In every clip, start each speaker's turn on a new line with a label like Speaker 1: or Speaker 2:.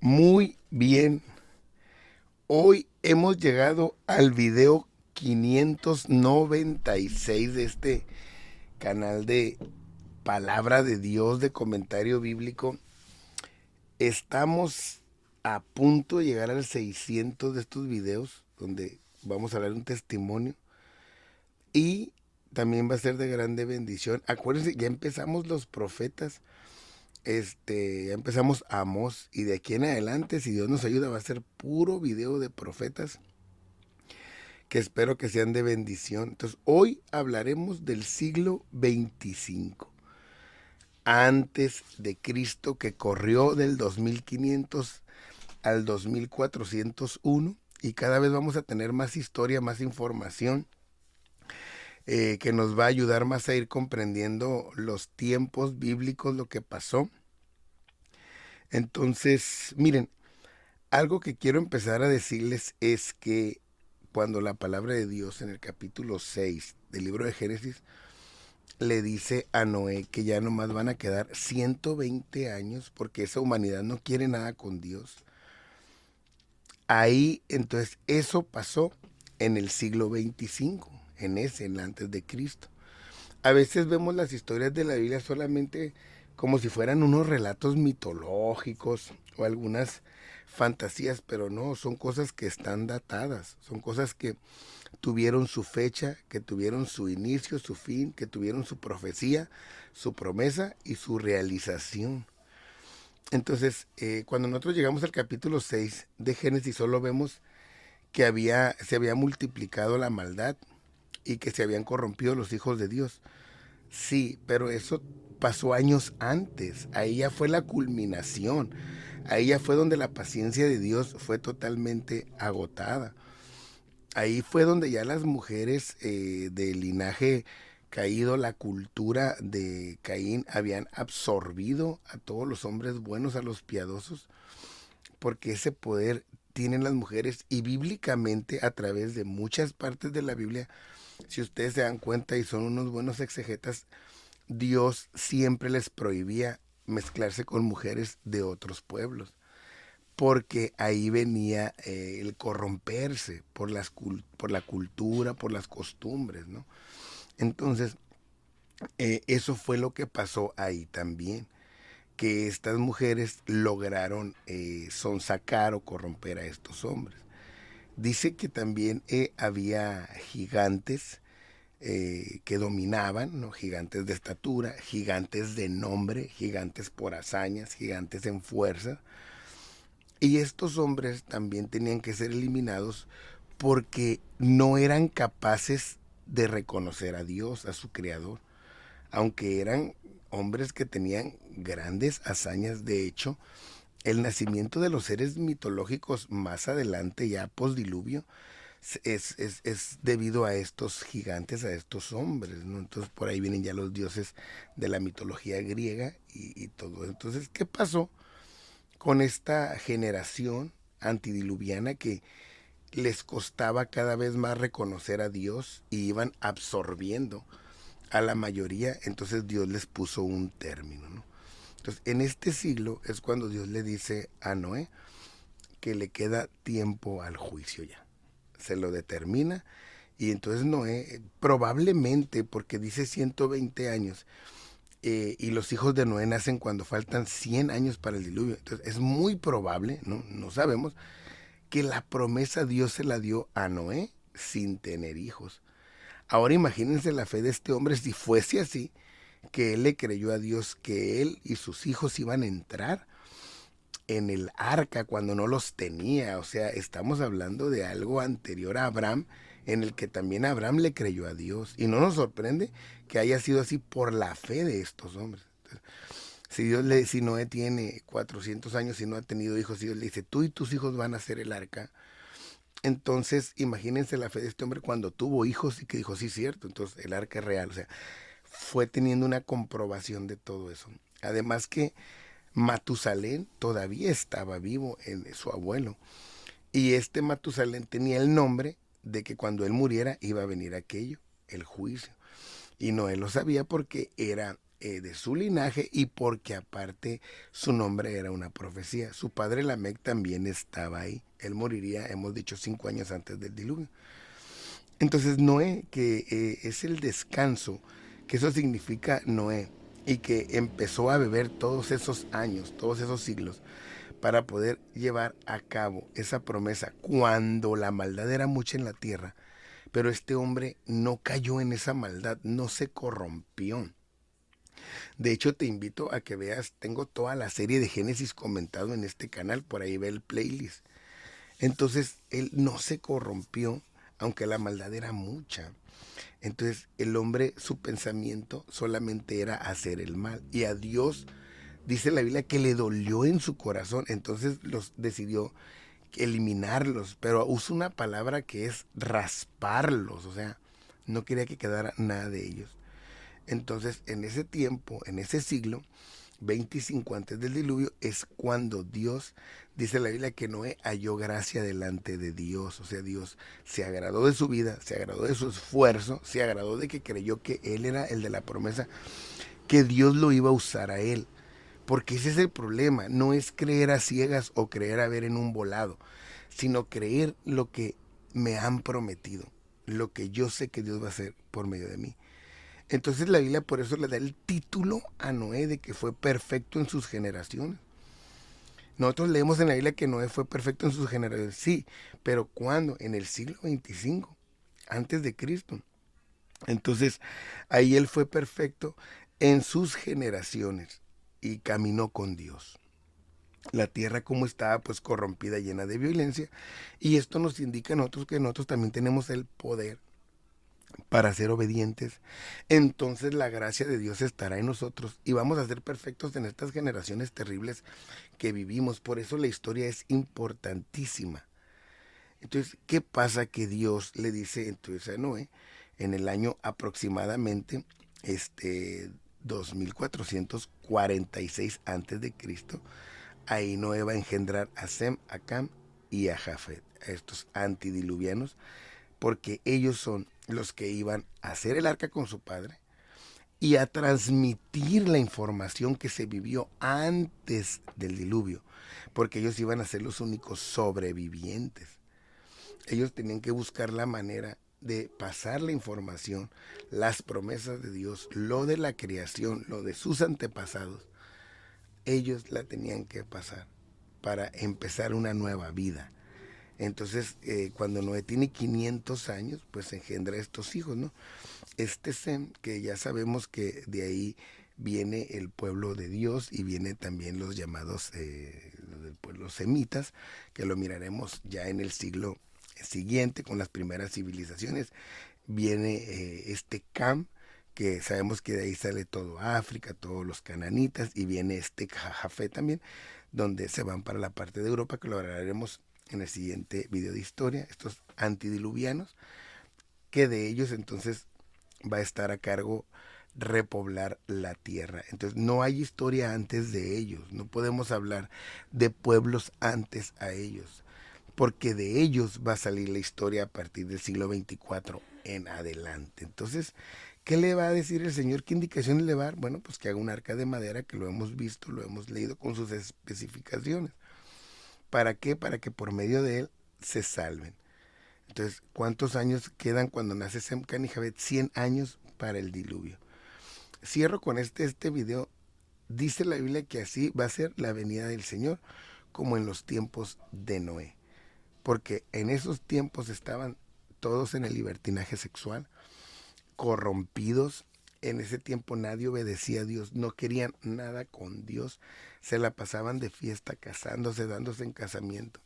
Speaker 1: Muy bien. Hoy hemos llegado al video 596 de este canal de Palabra de Dios, de comentario bíblico. Estamos a punto de llegar al 600 de estos videos, donde vamos a hablar de un testimonio. Y también va a ser de grande bendición. Acuérdense, ya empezamos los profetas. Ya empezamos Amós, y de aquí en adelante, si Dios nos ayuda, va a ser puro video de profetas que espero que sean de bendición. Entonces, hoy hablaremos del siglo 25 antes de Cristo, que corrió del 2500 al 2401, y cada vez vamos a tener más historia, más información, que nos va a ayudar más a ir comprendiendo los tiempos bíblicos, lo que pasó. Entonces, miren, algo que quiero empezar a decirles es que cuando la palabra de Dios en el capítulo 6 del libro de Génesis le dice a Noé que ya nomás van a quedar 120 años porque esa humanidad no quiere nada con Dios. Ahí, entonces, eso pasó en el siglo 25, en el antes de Cristo. A veces vemos las historias de la Biblia solamente como si fueran unos relatos mitológicos o algunas fantasías, pero no, son cosas que están datadas, son cosas que tuvieron su fecha, que tuvieron su inicio, su fin, que tuvieron su profecía, su promesa y su realización. Entonces, cuando nosotros llegamos al capítulo 6 de Génesis, solo vemos que se había multiplicado la maldad y que se habían corrompido los hijos de Dios. Sí, pero eso pasó años antes. Ahí ya fue la culminación. Ahí ya fue donde la paciencia de Dios fue totalmente agotada. Ahí fue donde ya las mujeres del linaje caído, la cultura de Caín, habían absorbido a todos los hombres buenos, a los piadosos, porque ese poder tienen las mujeres, y bíblicamente a través de muchas partes de la Biblia, si ustedes se dan cuenta y son unos buenos exegetas, Dios siempre les prohibía mezclarse con mujeres de otros pueblos, porque ahí venía el corromperse por la cultura, por las costumbres, ¿no? Entonces, eso fue lo que pasó ahí también, que estas mujeres lograron sonsacar o corromper a estos hombres. Dice que también había gigantes que dominaban, ¿no? Gigantes de estatura, gigantes de nombre, gigantes por hazañas, gigantes en fuerza. Y estos hombres también tenían que ser eliminados porque no eran capaces de reconocer a Dios, a su creador. Aunque eran hombres que tenían grandes hazañas. De hecho, el nacimiento de los seres mitológicos más adelante, ya postdiluvio, es debido a estos gigantes, a estos hombres, ¿no? Entonces por ahí vienen ya los dioses de la mitología griega y todo. Entonces, ¿qué pasó con esta generación antidiluviana que les costaba cada vez más reconocer a Dios y iban absorbiendo a la mayoría? Entonces Dios les puso un término, ¿no? Entonces, en este siglo es cuando Dios le dice a Noé que le queda tiempo al juicio ya. Se lo determina, y entonces Noé, probablemente, porque dice 120 años, y los hijos de Noé nacen cuando faltan 100 años para el diluvio. Entonces es muy probable, no sabemos, que la promesa Dios se la dio a Noé sin tener hijos. Ahora imagínense la fe de este hombre si fuese así, que él le creyó a Dios que él y sus hijos iban a entrar en el arca cuando no los tenía. O sea, estamos hablando de algo anterior a Abraham, en el que también Abraham le creyó a Dios. Y no nos sorprende que haya sido así por la fe de estos hombres. Entonces, si Noé tiene 400 años y no ha tenido hijos, y Dios le dice, tú y tus hijos van a hacer el arca. Entonces, imagínense la fe de este hombre cuando tuvo hijos y que dijo, sí, cierto, entonces el arca es real. O sea, fue teniendo una comprobación de todo eso. Además que Matusalén todavía estaba vivo, en su abuelo. Y este Matusalén tenía el nombre de que cuando él muriera iba a venir aquello, el juicio. Y Noé lo sabía porque era de su linaje y porque aparte su nombre era una profecía. Su padre Lamec también estaba ahí. Él moriría, hemos dicho, 5 años antes del diluvio. Entonces Noé, que es el descanso, que eso significa Noé, y que empezó a beber todos esos años, todos esos siglos, para poder llevar a cabo esa promesa cuando la maldad era mucha en la tierra. Pero este hombre no cayó en esa maldad, no se corrompió. De hecho, te invito a que veas, tengo toda la serie de Génesis comentado en este canal, por ahí ve el playlist. Entonces, él no se corrompió, aunque la maldad era mucha. Entonces, el hombre, su pensamiento solamente era hacer el mal. Y a Dios, dice la Biblia, que le dolió en su corazón. Entonces, los decidió eliminarlos. Pero usa una palabra que es rasparlos. O sea, no quería que quedara nada de ellos. Entonces, en ese tiempo, en ese siglo, 25 antes del diluvio, es cuando Dios, dice la Biblia, que Noé halló gracia delante de Dios. O sea, Dios se agradó de su vida, se agradó de su esfuerzo, se agradó de que creyó que él era el de la promesa, que Dios lo iba a usar a él. Porque ese es el problema, no es creer a ciegas o creer a ver en un volado, sino creer lo que me han prometido, lo que yo sé que Dios va a hacer por medio de mí. Entonces la Biblia por eso le da el título a Noé de que fue perfecto en sus generaciones. Nosotros leemos en la Biblia que Noé fue perfecto en sus generaciones, sí, pero ¿cuándo? En el siglo 25, antes de Cristo. Entonces ahí él fue perfecto en sus generaciones y caminó con Dios. La tierra como estaba pues corrompida, llena de violencia, y esto nos indica a nosotros que nosotros también tenemos el poder para ser obedientes. Entonces la gracia de Dios estará en nosotros y vamos a ser perfectos en estas generaciones terribles que vivimos. Por eso la historia es importantísima. Entonces, ¿qué pasa? Que Dios le dice entonces a Noé en el año aproximadamente 2446 antes de Cristo. Ahí Noé va a engendrar a Sem, a Cam y a Jafet, a estos antidiluvianos, porque ellos son los que iban a hacer el arca con su padre y a transmitir la información que se vivió antes del diluvio, porque ellos iban a ser los únicos sobrevivientes. Ellos tenían que buscar la manera de pasar la información, las promesas de Dios, lo de la creación, lo de sus antepasados. Ellos la tenían que pasar para empezar una nueva vida. Entonces, cuando Noé tiene 500 años, pues engendra estos hijos, ¿no? Sem, que ya sabemos que de ahí viene el pueblo de Dios y viene también los llamados los semitas, que lo miraremos ya en el siglo siguiente con las primeras civilizaciones. Viene Cam, que sabemos que de ahí sale todo África, todos los cananitas, y viene Jafé también, donde se van para la parte de Europa, que lo hablaremos en el siguiente video de historia, estos antidiluvianos, que de ellos entonces va a estar a cargo repoblar la tierra. Entonces no hay historia antes de ellos, no podemos hablar de pueblos antes a ellos, porque de ellos va a salir la historia a partir del siglo 24 en adelante. Entonces, ¿qué le va a decir el Señor? ¿Qué indicaciones le va a dar? Bueno, pues que haga un arca de madera, que lo hemos visto, lo hemos leído con sus especificaciones. ¿Para qué? Para que por medio de él se salven. Entonces, ¿cuántos años quedan cuando nace Sem, Can y Jafet? 100 años para el diluvio. Cierro con este video. Dice la Biblia que así va a ser la venida del Señor, como en los tiempos de Noé. Porque en esos tiempos estaban todos en el libertinaje sexual, corrompidos. En ese tiempo nadie obedecía a Dios, no querían nada con Dios, se la pasaban de fiesta, casándose, dándose en casamiento.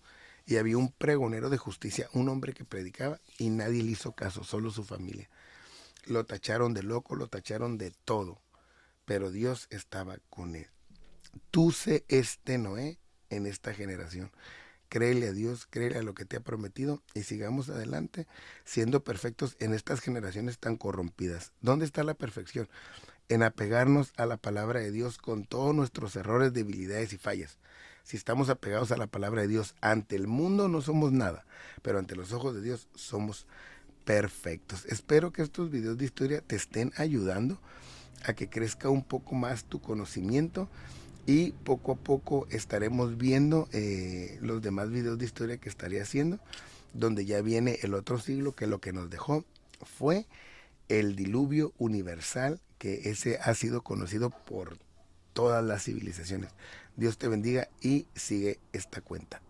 Speaker 1: Y había un pregonero de justicia, un hombre que predicaba y nadie le hizo caso, solo su familia. Lo tacharon de loco, lo tacharon de todo, pero Dios estaba con él. Tú sé Noé en esta generación. Créele a Dios, créele a lo que te ha prometido y sigamos adelante siendo perfectos en estas generaciones tan corrompidas. ¿Dónde está la perfección? En apegarnos a la palabra de Dios con todos nuestros errores, debilidades y fallas. Si estamos apegados a la palabra de Dios, ante el mundo no somos nada, pero ante los ojos de Dios somos perfectos. Espero que estos videos de historia te estén ayudando a que crezca un poco más tu conocimiento y poco a poco estaremos viendo los demás videos de historia que estaré haciendo, donde ya viene el otro siglo, que lo que nos dejó fue el diluvio universal, que ese ha sido conocido por todas las civilizaciones. Dios te bendiga y sigue esta cuenta.